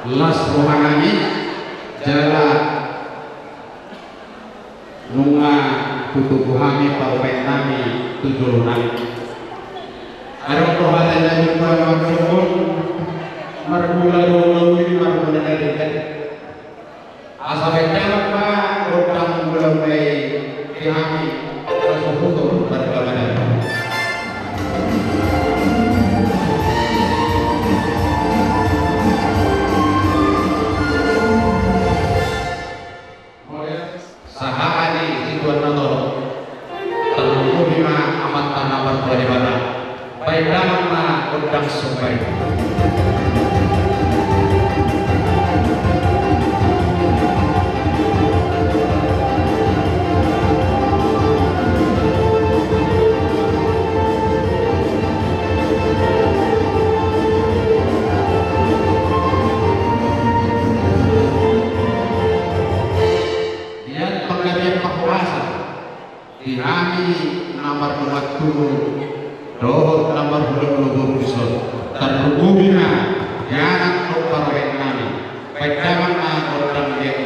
las rohanani jala nunga tutubuhami paupenami tujulunami arang rohatan dan juga maksudun margula dulu margula dari asal apa rodang mulai kami tersusun berbeda. Sahani situan nonton terlalu lima amat tanah berbeda baik dalam ma rodang sungai. Kami nomor 40 dohot nomor 20 pusat terhubungnya yang nomor kami pedangan orang yang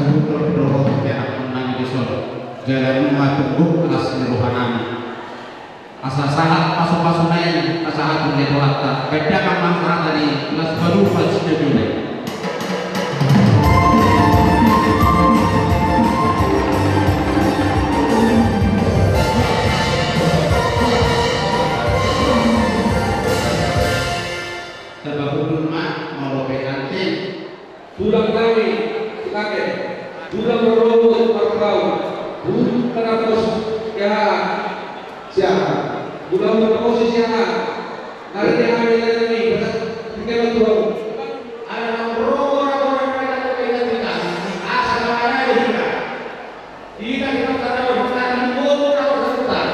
butuh roh ya menang di solo jalan matunggu asli rohanani asa sahat masuk naik asa aku lewat beda kan manfaat dari kelas baru pas studio. Bulan kami kakek, bulan berobot berkau, bulan terapos ya siapa, bulan berposisi siapa, hari yang kami lalui, kita berdoa. Ada orang-orang yang kita tidak, asal mana kita, kita tahu bukan ibu atau seputar.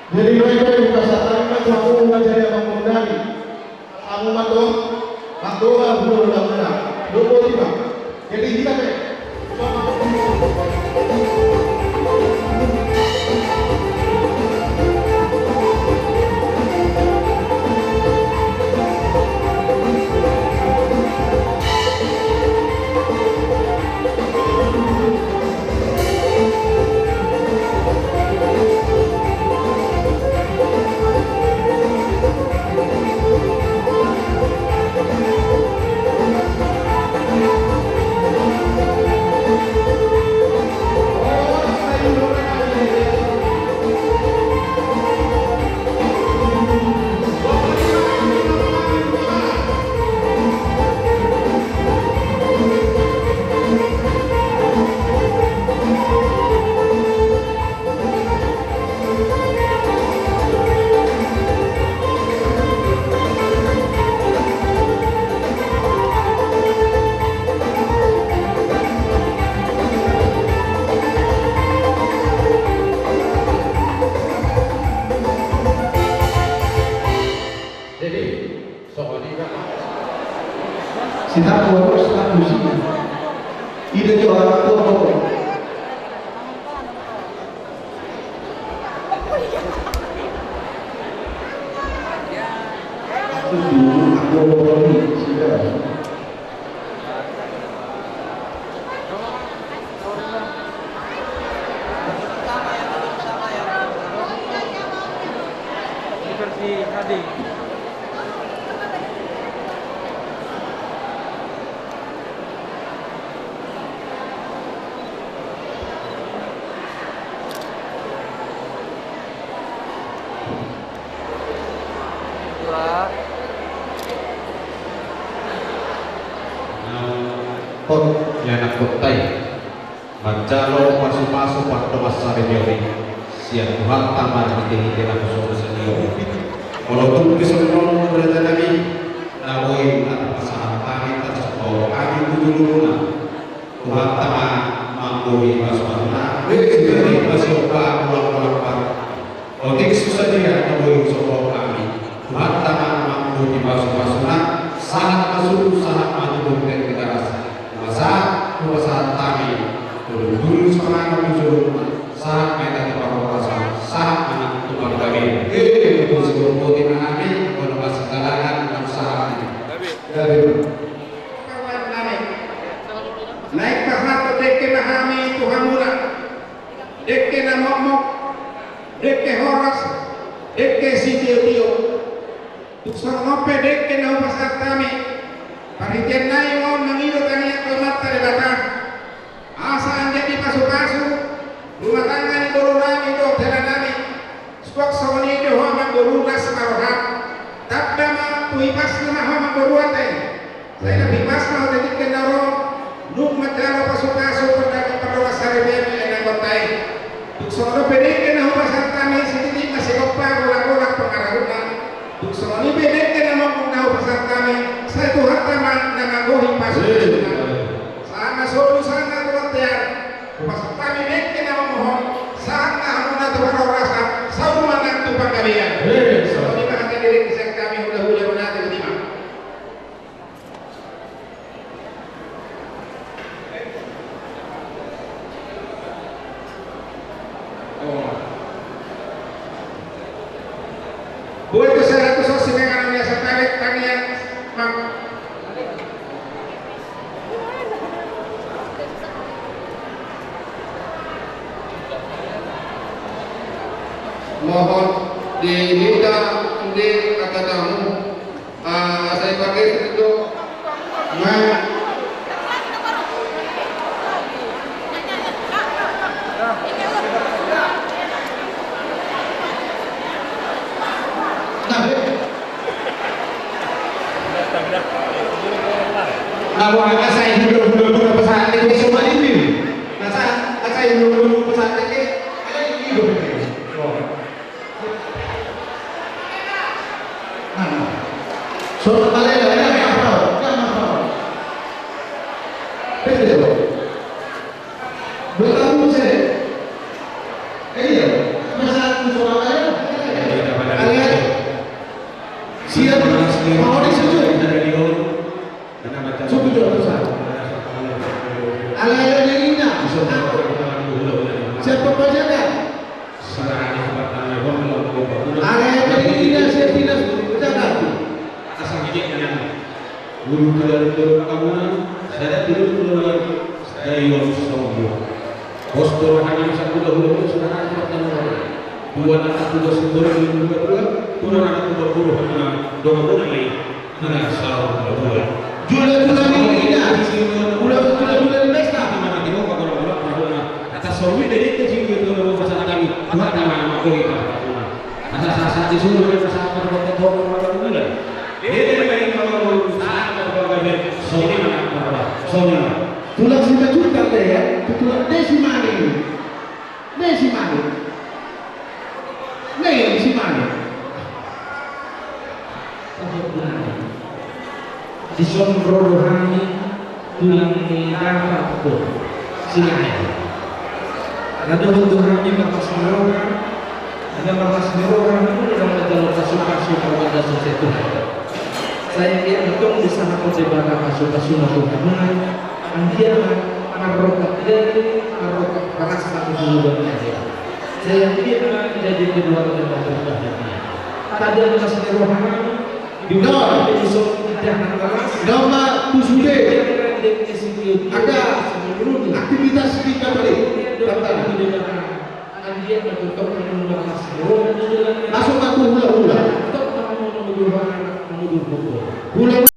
Jadi mereka yang dikasahkan kamu mengajari abang mengenali kamu matuh matuh belum benar 25 jadi kita soalnya Sita harus sih. Ide itu orang tua kok. Aku sudah. Seperti tadi. ya anak kotai Majalo pasu-pasu waktu masa rebiori siap Tuhan tamar hiti-hiti laku suara senior walaupun kesemua berada kami nawai atau pasangan kami atas bawah kami kuduluna Tuhan tamar mangkuri pasu-pasuna dari pasu-pa pulang-pulang pak otik susah dia nawai sopa kami Tuhan tamar mangkuri pasu-pasuna sangat masuk sangat maju dan kita rasa saat kami dulu semangat muncul saat mereka terpaksa saat anak tuan kami untuk seluruh putih kami menempat segala usaha Kawan kami naik pahat deke mahami Tuhan mula deke namok deke horas deke sitio tuksan ngope deke na pasar kami panitian nayon mangilo kaniya kelmata de batang asa anjadi pasu-pasu rumah tangga ni turunan itu jalan nami squak soni itu hama berulas marohat tapi ma tuipas nama hama beruate saya nabi pas mau detik kenaro nuk matalo pasu-pasu pada perwa sarebe ena kotai tuksono pedek kena pasar kami sedikit masih kopa golak-golak pengarahuna tuksono pedek kena mau pasar kami saya tuh harta nangagohi pasu-pasu sama solu sana tuwatian pasal kami nekke nama mohon sana hamuna tuwara rasa sauma nak tupang kabian so di mana diri kisah kami hula-hula menati ketima buat itu saya tuh sosial dengan biasa tarik tangian mak mohon diminta di kata tamu saya pakai itu Nabu agak saya dulu pesawat ini semua ini. Nah saya dulu pesawat ini ada ini dulu. Soal kalian ada apa? Betul. Bertamu saya. Iya. Masa soal kalian? Kalian siap mau disujud? Sujud besar. Kalian yang indah. Siapa penjaga? Kalian yang indah siapa tidak penjaga? Guru dari kamu saya tidur dari Yosua. Postur hanya satu dahulu sudah ada dua anak tugas dua anak tugas guru hanya dua bulan lagi. Nah, salah dua. Jualan ini bulan pesta. Mana kita kalau atas suami dari kecil itu pasal kami. Tuhan nama aku itu. Asal disuruh pasal apa bulan. Ini kalau soalnya tulang sudah juta deh ya, tulang desimali, di sombro rohani tulang darah itu silahkan ada bentuk rohani maka semua Ada markas orang itu dalam jalur kasus-kasus perwada sesuatu. Saya kira betul di sana konsepnya kasus-kasus nasional. Andia marokat dari marokat paras satu dulu dia. Saya kira jadi kedua kali berbahagia. Tadi ada kasih rohani di luar episode jangan keras. Nama Tusude Ada aktivitas kita balik. Andia bertutup dengan markas. Masuk aku hula-hula. Untuk menuduh Hula